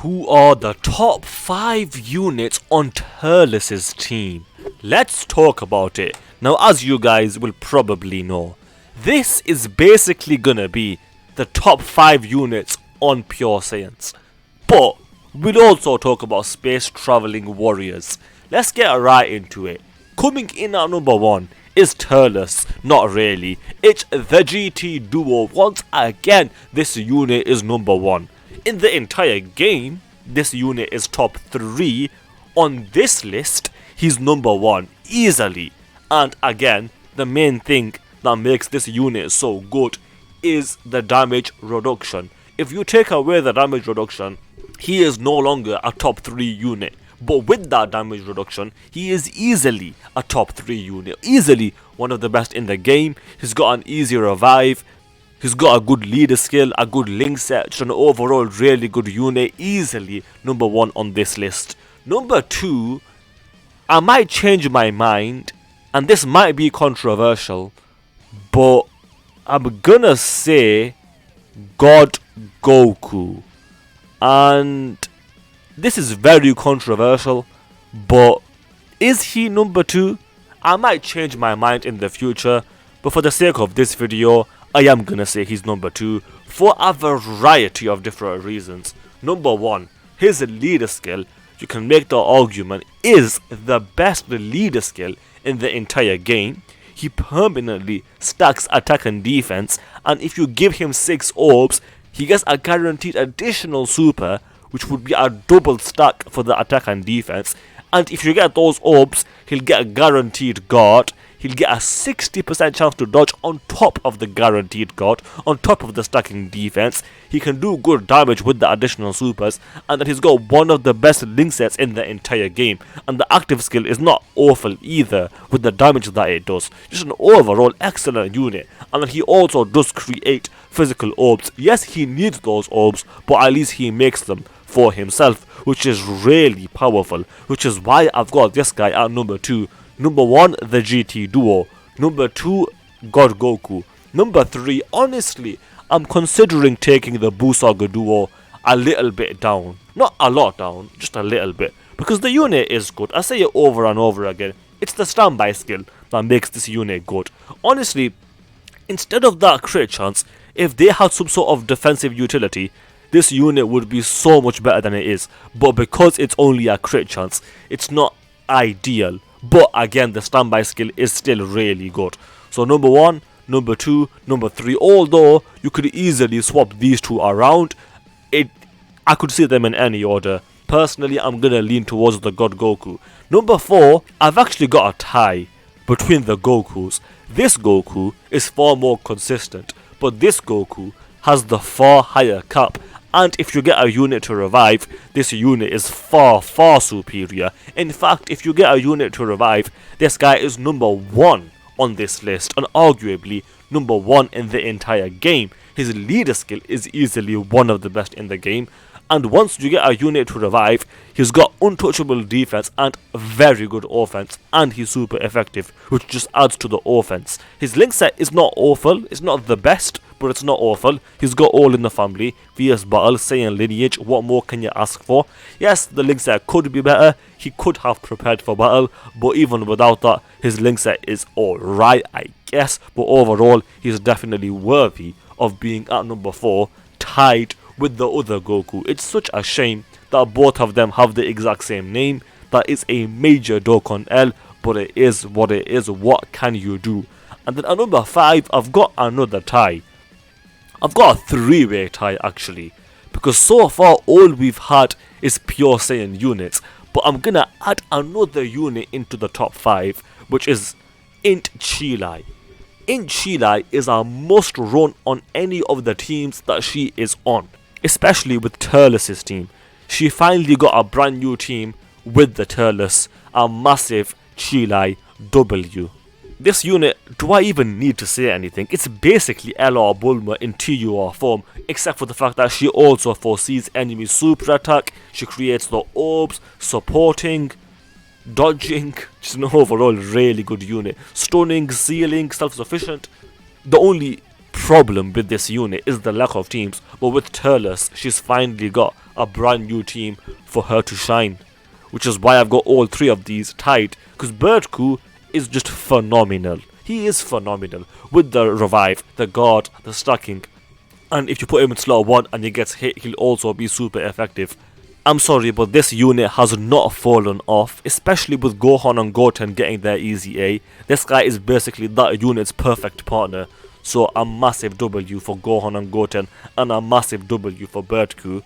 Who are the top 5 units on TURLES' team? Let's talk about it. Now, as you guys will probably know, this is basically gonna be the top 5 units on Pure Science. But we'll also talk about space traveling warriors. Let's get right into it. Coming in at number 1 is TURLES. Not really. It's Vegeta Duo. Once again, this unit is number 1. In the entire game, this unit is top 3. On this list, he's number 1 easily. And again, the main thing that makes this unit so good is the damage reduction. If you take away the damage reduction, he is no longer a top 3 unit. But with that damage reduction, he is easily a top 3 unit. Easily one of the best in the game. He's got an easy revive. He's got a good leader skill, a good link set, just an overall really good unit. Easily number 1 on this list. Number 2, I might change my mind, and this might be controversial, but I'm gonna say God Goku. And this is very controversial, but is he number 2? I might change my mind in the future, but for the sake of this video, I am gonna say he's number 2 for a variety of different reasons. Number 1, his leader skill, you can make the argument, is the best leader skill in the entire game. He permanently stacks attack and defense, and if you give him 6 orbs, he gets a guaranteed additional super, which would be a double stack for the attack and defense. And if you get those orbs, he'll get a guaranteed guard. He'll get a 60% chance to dodge on top of the guaranteed guard, on top of the stacking defense. He can do good damage with the additional supers, and then he's got one of the best link sets in the entire game. And the active skill is not awful either with the damage that it does. Just an overall excellent unit. And then he also does create physical orbs. Yes, he needs those orbs, but at least he makes them for himself, which is really powerful, which is why I've got this guy at number 2. Number 1, the GT Duo. Number 2, God Goku. Number 3, honestly, I'm considering taking the Busaga Duo a little bit down. Not a lot down, just a little bit. Because the unit is good. I say it over and over again. It's the standby skill that makes this unit good. Honestly, instead of that crit chance, if they had some sort of defensive utility, this unit would be so much better than it is. But because it's only a crit chance, it's not ideal. But again, the standby skill is still really good. So number 1, number 2, number 3. Although you could easily swap these two around, I could see them in any order. Personally, I'm gonna lean towards the God Goku. Number 4, I've actually got a tie between the Gokus. This Goku is far more consistent, but this Goku has the far higher cap. And if you get a unit to revive, this unit is far superior. In fact, if you get a unit to revive, this guy is number 1 on this list, and arguably number 1 in the entire game. His leader skill is easily one of the best in the game. And once you get a unit to revive, he's got untouchable defense and very good offense, and he's super effective, which just adds to the offense. His link set is not awful, it's not the best, but it's not awful. He's got all in the family, VS Battle, Saiyan Lineage, what more can you ask for? Yes, the link set could be better, he could have prepared for battle, but even without that, his link set is alright, I guess. But overall, he's definitely worthy of being at number 4, tied with the other Goku. It's such a shame that both of them have the exact same name. That is a major Dokkan L, but it is what it is. What can you do? And then at number 5, I've got another tie. I've got a 3-way tie actually, because so far all we've had is Pure Saiyan units, but I'm gonna add another unit into the top 5, which is Int Chilai. Int Chilai is a must run on any of the teams that she is on, especially with TURLES' team. She finally got a brand new team with the TURLES, a massive Chilai W. This unit, do I even need to say anything? It's basically LR Bulma in TUR form, except for the fact that she also foresees enemy super attack, she creates the orbs, supporting, dodging, just an overall really good unit. Stunning, sealing, self-sufficient. The only problem with this unit is the lack of teams, but with TURLES, she's finally got a brand new team for her to shine. Which is why I've got all 3 of these tied, because Goku is just phenomenal. He is phenomenal with the revive, the guard, the stacking. And if you put him in slot 1 and he gets hit, he'll also be super effective. I'm sorry, but this unit has not fallen off, especially with Gohan and Goten getting their easy A. This guy is basically that unit's perfect partner. So a massive W for Gohan and Goten, and a massive W for Goku.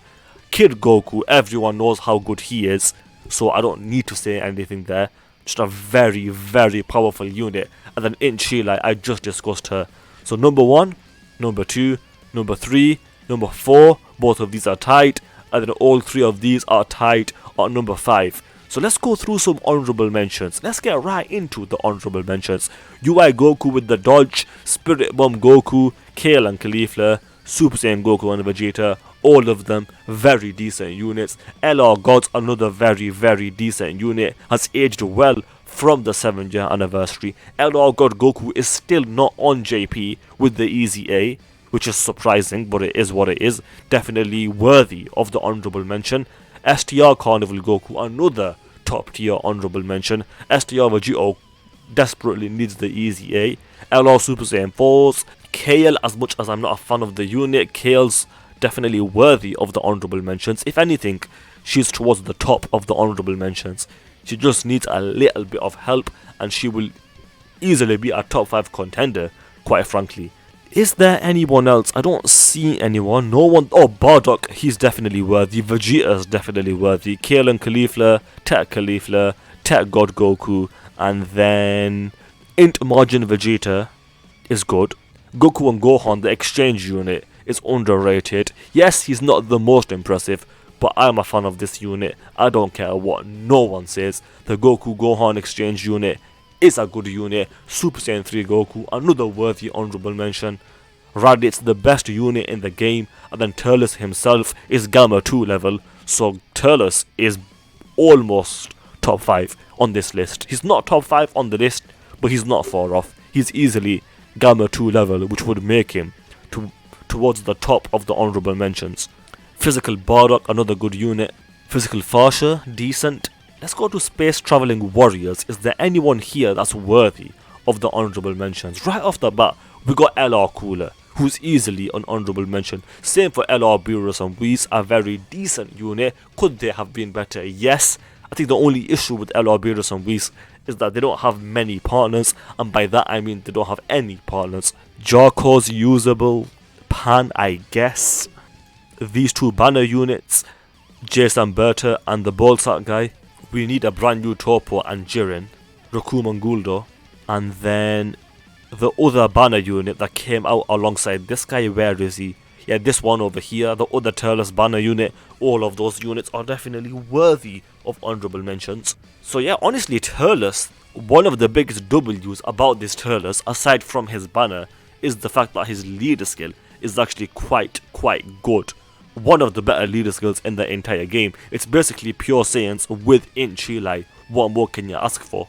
Kid Goku, everyone knows how good he is, so I don't need to say anything there. Just a very, very powerful unit. And then in Chile, I just discussed her. So number 1, number 2, number 3, number 4, both of these are tied. And then all 3 of these are tied on number 5. So let's go through some honorable mentions. Let's get right into the honorable mentions. UI Goku with the dodge, Spirit Bomb Goku, Kale and Caulifla, Super Saiyan Goku and Vegeta, all of them very decent units. LR Gods, another very, very decent unit, has aged well from the 7th year anniversary. LR God Goku is still not on JP with the easy A, which is surprising, but it is what it is. Definitely worthy of the honorable mention. STR Carnival Goku, another top tier honorable mention. STR Vegeta desperately needs the easy A. LR Super Saiyan 4s. Kale, as much as I'm not a fan of the unit, Kale's definitely worthy of the honorable mentions. If anything, she's towards the top of the honorable mentions. She just needs a little bit of help and she will easily be a top 5 contender, quite frankly. Is there anyone else? I don't see anyone. No one. Oh, Bardock, he's definitely worthy. Vegeta's definitely worthy. Kale and Caulifla, Tech Caulifla, Tech God Goku, and then Int Margin Vegeta is good. Goku and Gohan, the exchange unit, is underrated. Yes, he's not the most impressive, but I'm a fan of this unit. I don't care what no one says. The Goku Gohan exchange unit is a good unit. Super Saiyan 3 Goku, another worthy honorable mention. Raditz, the best unit in the game, and then TURLES himself is Gamma 2 level, so TURLES is almost top 5 on this list. He's not top 5 on the list, but he's not far off. He's easily Gamma 2 level, which would make him towards the top of the honorable mentions. Physical Bardock, another good unit. Physical Farsha, decent. Let's go to Space Traveling Warriors. Is there anyone here that's worthy of the honorable mentions? Right off the bat, we got LR Cooler, who's easily an honorable mention. Same for LR Beerus and Whis, a very decent unit. Could they have been better? Yes. I think the only issue with LR Beerus and Whis is that they don't have many partners, and by that I mean they don't have any partners. Jarko's usable. Pan, I guess. These 2 banner units, Jason Berta and the Bolsat guy. We need a brand new Topo and Jiren, Rakuman Guldo, and then the other banner unit that came out alongside this guy. Where is he? Yeah, this one over here, the other TURLES banner unit. All of those units are definitely worthy of honorable mentions. So yeah, honestly, TURLES, one of the biggest W's about this TURLES, aside from his banner, is the fact that his leader skill is actually quite good. One of the better leader skills in the entire game. It's basically pure Saiyans within Chile. What more can you ask for?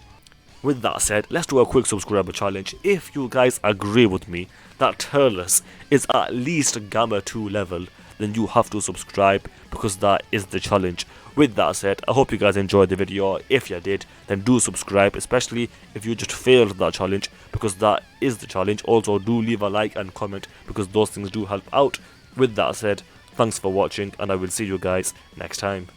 With that said, let's do a quick subscriber challenge. If you guys agree with me that TURLES is at least Gamma 2 level, then you have to subscribe, because that is the challenge. With that said, I hope you guys enjoyed the video. If you did, then do subscribe, especially if you just failed that challenge, because that is the challenge. Also, do leave a like and comment, because those things do help out. With that said, thanks for watching, and I will see you guys next time.